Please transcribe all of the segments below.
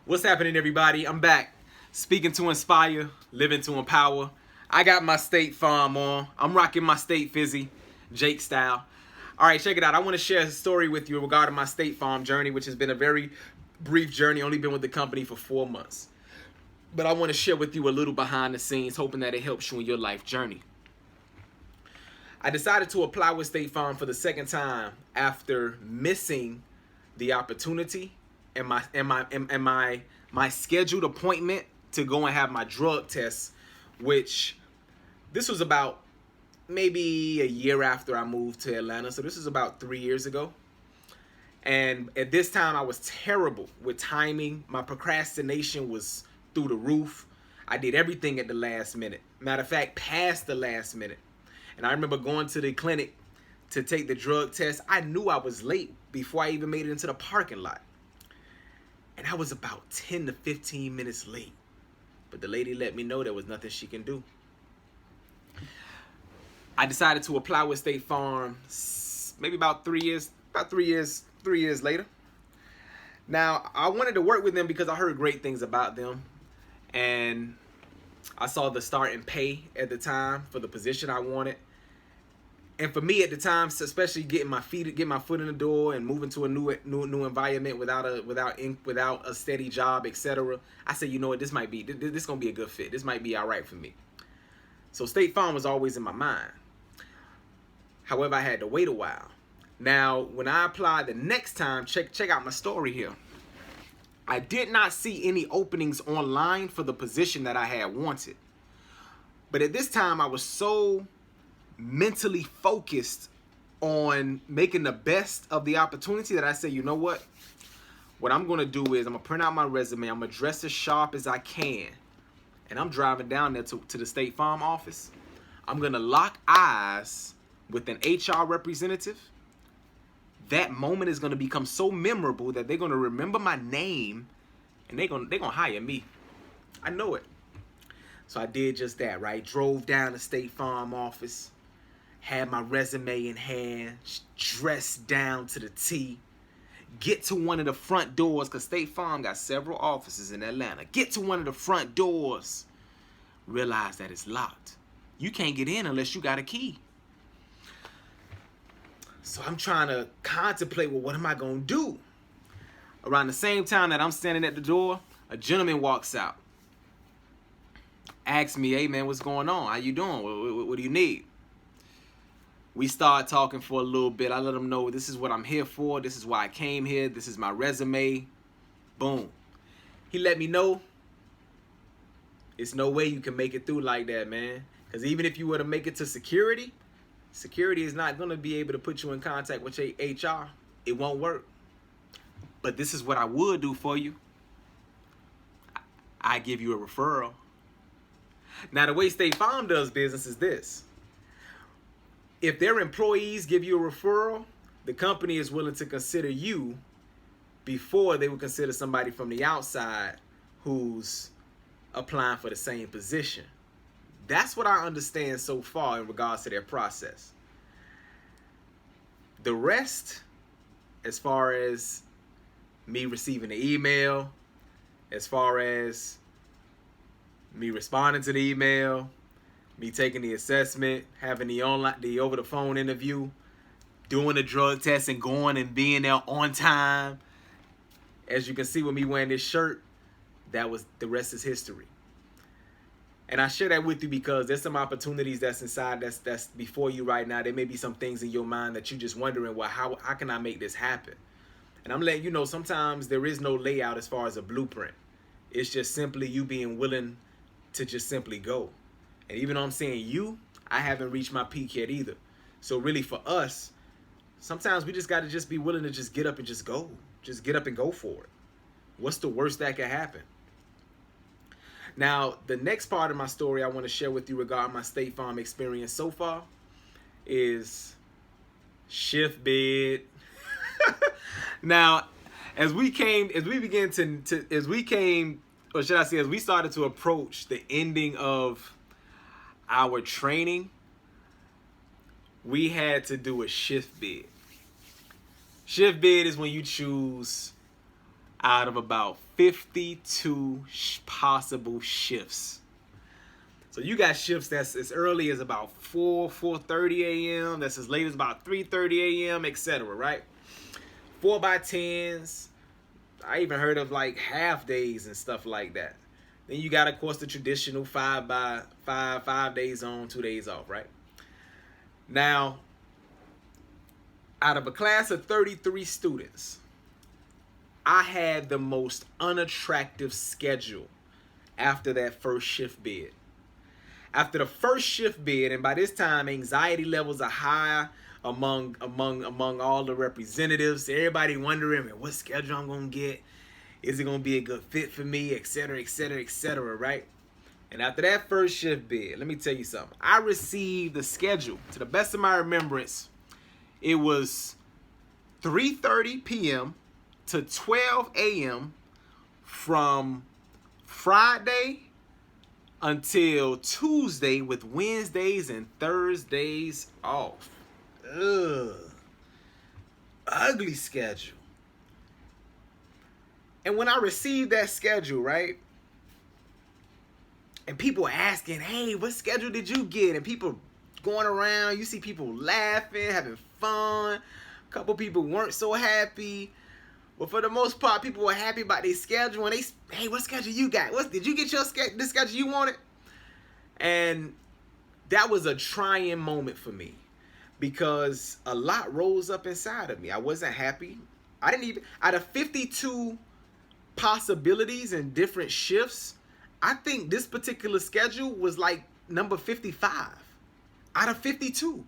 What's happening, everybody? I'm back. Speaking to inspire, living to empower. I got my State Farm on. I'm rocking my State Fizzy, Jake style. All right, check it out. I want to share a story with you regarding my State Farm journey, which has been a very brief journey. Only been with the company for 4 months. But I want to share with you a little behind the scenes, hoping that it helps you in your life journey. I decided to apply with State Farm for the second time after missing the opportunity and my scheduled appointment to go and have my drug test, which this was about maybe a year after I moved to Atlanta. So this is about 3 years ago. And at this time I was terrible with timing. My procrastination was through the roof. I did everything at the last minute. Matter of fact, past the last minute. And I remember going to the clinic to take the drug test. I knew I was late before I even made it into the parking lot. And I was about 10 to 15 minutes late. But the lady let me know there was nothing she can do. I decided to apply with State Farm maybe about 3 years later. Now, I wanted to work with them because I heard great things about them. And I saw the starting pay at the time for the position I wanted. And for me at the time, especially getting my foot in the door and moving to a new environment without a steady job, etc. I said, you know what, this gonna be a good fit. This might be all right for me. So State Farm was always in my mind. However, I had to wait a while. Now, when I applied the next time, check out my story here. I did not see any openings online for the position that I had wanted. But at this time, I was so mentally focused on making the best of the opportunity that I said, you know what I'm going to do is I'm going to print out my resume. I'm going to dress as sharp as I can. And I'm driving down there to the State Farm office. I'm going to lock eyes with an HR representative. That moment is going to become so memorable that they're going to remember my name and they're going to hire me. I know it. So I did just that, right? Drove down the State Farm office, had my resume in hand, dressed down to the T. Get to one of the front doors, because State Farm got several offices in Atlanta. Get to one of the front doors. Realize that it's locked. You can't get in unless you got a key. So I'm trying to contemplate, well, what am I going to do? Around the same time that I'm standing at the door, a gentleman walks out. Asks me, hey, man, what's going on? How you doing? What do you need? We start talking for a little bit. I let him know this is what I'm here for. This is why I came here. This is my resume. Boom. He let me know it's no way you can make it through like that, man. Because even if you were to make it to security is not going to be able to put you in contact with your HR. It won't work. But this is what I would do for you. I give you a referral. Now, the way State Farm does business is this. If their employees give you a referral, the company is willing to consider you before they would consider somebody from the outside who's applying for the same position. That's what I understand so far in regards to their process. The rest, as far as me receiving the email, as far as me responding to the email, me taking the assessment, having the over the phone interview, doing the drug test and going and being there on time. As you can see with me wearing this shirt, the rest is history. And I share that with you because there's some opportunities that's inside that's before you right now. There may be some things in your mind that you're just wondering, well, how can I make this happen? And I'm letting you know sometimes there is no layout as far as a blueprint. It's just simply you being willing to just simply go. And even though I'm saying you, I haven't reached my peak yet either. So really for us, sometimes we just got to just be willing to just get up and just go. Just get up and go for it. What's the worst that could happen? Now, the next part of my story I want to share with you regarding my State Farm experience so far is shift bid. Now, as we started to approach the ending of our training, we had to do a shift bid. Shift bid is when you choose out of about 52 possible shifts. So you got shifts that's as early as about 4:30 a.m. That's as late as about 3:30 a.m., etc. Right? 4x10s. I even heard of like half days and stuff like that. Then you got, of course, the traditional 5x5, 5 days on, 2 days off, right? Now, out of a class of 33 students, I had the most unattractive schedule after that first shift bid. After the first shift bid, and by this time anxiety levels are high among all the representatives. Everybody wondering, man, what schedule I'm gonna get? Is it gonna be a good fit for me, etc., etc., etc., right? And after that first shift bid, let me tell you something. I received the schedule. To the best of my remembrance, it was 3:30 p.m. to 12 a.m. from Friday until Tuesday, with Wednesdays and Thursdays off. Ugh. Ugly schedule. And when I received that schedule, right? And people asking, hey, what schedule did you get? And people going around, you see people laughing, having fun. A couple people weren't so happy. But for the most part, people were happy about their schedule. And they, hey, what schedule you got? Did you get the schedule you wanted? And that was a trying moment for me, because a lot rose up inside of me. I wasn't happy. I didn't even, out of 52 possibilities and different shifts, I think this particular schedule was like number 55 out of 52.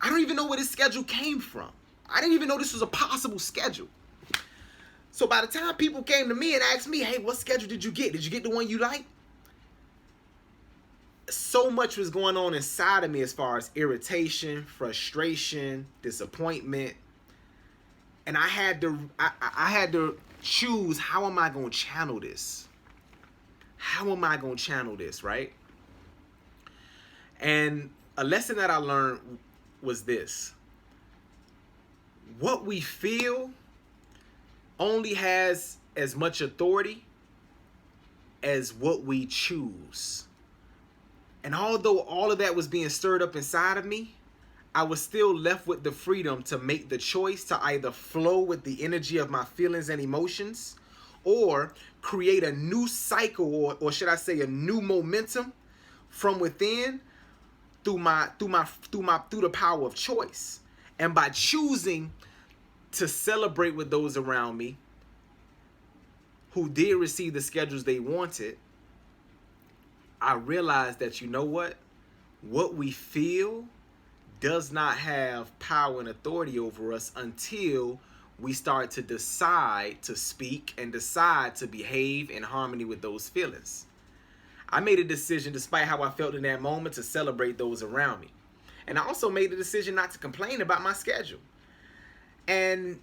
I don't even know where this schedule came from. I didn't even know this was a possible schedule. So by the time people came to me and asked me, hey, what schedule did you get? Did you get the one you like? So much was going on inside of me as far as irritation, frustration, disappointment. And I had to choose, how am I going to channel this? How am I going to channel this, right? And a lesson that I learned was this. What we feel only has as much authority as what we choose. And although all of that was being stirred up inside of me, I was still left with the freedom to make the choice to either flow with the energy of my feelings and emotions, or create a new cycle, or should I say a new momentum from within through the power of choice. And by choosing to celebrate with those around me who did receive the schedules they wanted, I realized that, you know what we feel does not have power and authority over us until we start to decide to speak and decide to behave in harmony with those feelings. I made a decision, despite how I felt in that moment, to celebrate those around me. And I also made the decision not to complain about my schedule. And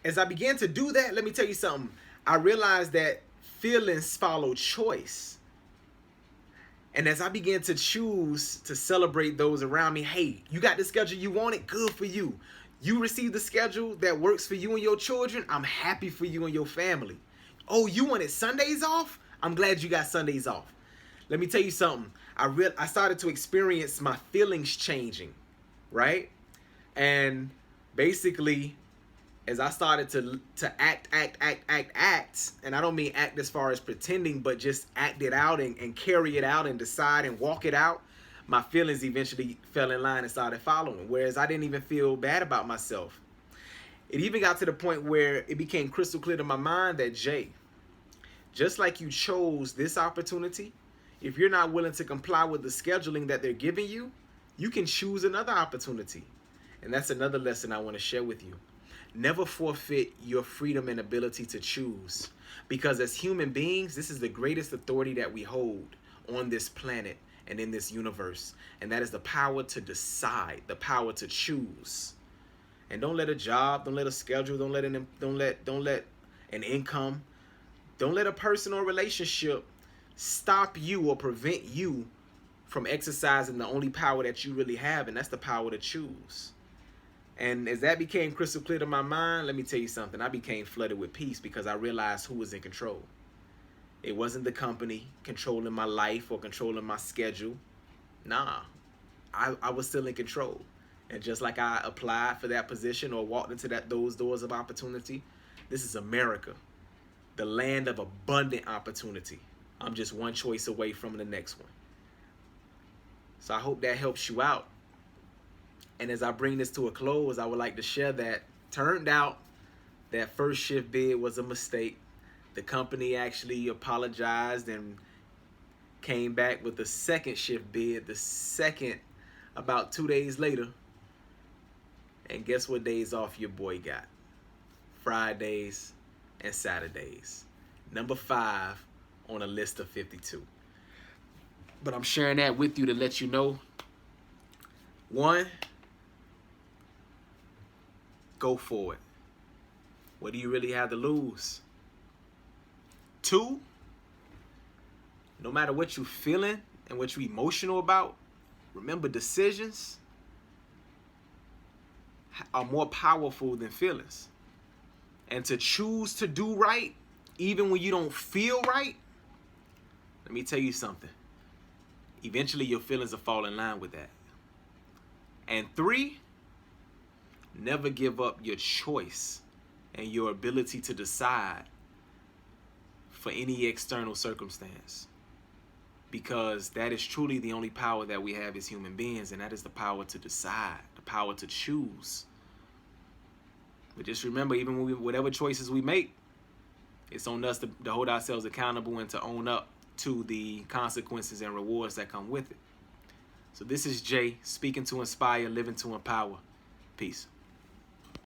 as I began to do that, let me tell you something. I realized that feelings follow choice. And as I began to choose to celebrate those around me, hey, you got the schedule you wanted? Good for you. You received the schedule that works for you and your children? I'm happy for you and your family. Oh, you wanted Sundays off? I'm glad you got Sundays off. Let me tell you something. I started to experience my feelings changing, right? And basically, as I started to act, and I don't mean act as far as pretending, but just act it out and carry it out and decide and walk it out, my feelings eventually fell in line and started following, whereas I didn't even feel bad about myself. It even got to the point where it became crystal clear to my mind that, Jay, just like you chose this opportunity, if you're not willing to comply with the scheduling that they're giving you, you can choose another opportunity. And that's another lesson I want to share with you. Never forfeit your freedom and ability to choose. Because as human beings, this is the greatest authority that we hold on this planet and in this universe. And that is the power to decide, the power to choose. And don't let a job, don't let a schedule, don't let an income, don't let a person or relationship stop you or prevent you from exercising the only power that you really have, and that's the power to choose. And as that became crystal clear to my mind, let me tell you something. I became flooded with peace because I realized who was in control. It wasn't the company controlling my life or controlling my schedule. Nah, I was still in control. And just like I applied for that position or walked into those doors of opportunity, this is America, the land of abundant opportunity. I'm just one choice away from the next one. So I hope that helps you out. And as I bring this to a close, I would like to share that turned out that first shift bid was a mistake. The company actually apologized and came back with the second shift bid, about 2 days later. And guess what days off your boy got? Fridays and Saturdays. Number 5 on a list of 52. But I'm sharing that with you to let you know, 1, go for it. What do you really have to lose? 2, no matter what you're feeling and what you're emotional about, remember decisions are more powerful than feelings. And to choose to do right, even when you don't feel right, let me tell you something. Eventually your feelings will fall in line with that. And 3, never give up your choice and your ability to decide for any external circumstance. Because that is truly the only power that we have as human beings, and that is the power to decide, the power to choose. But just remember, even when whatever choices we make, it's on us to hold ourselves accountable and to own up to the consequences and rewards that come with it. So this is Jay, speaking to inspire, living to empower. Peace.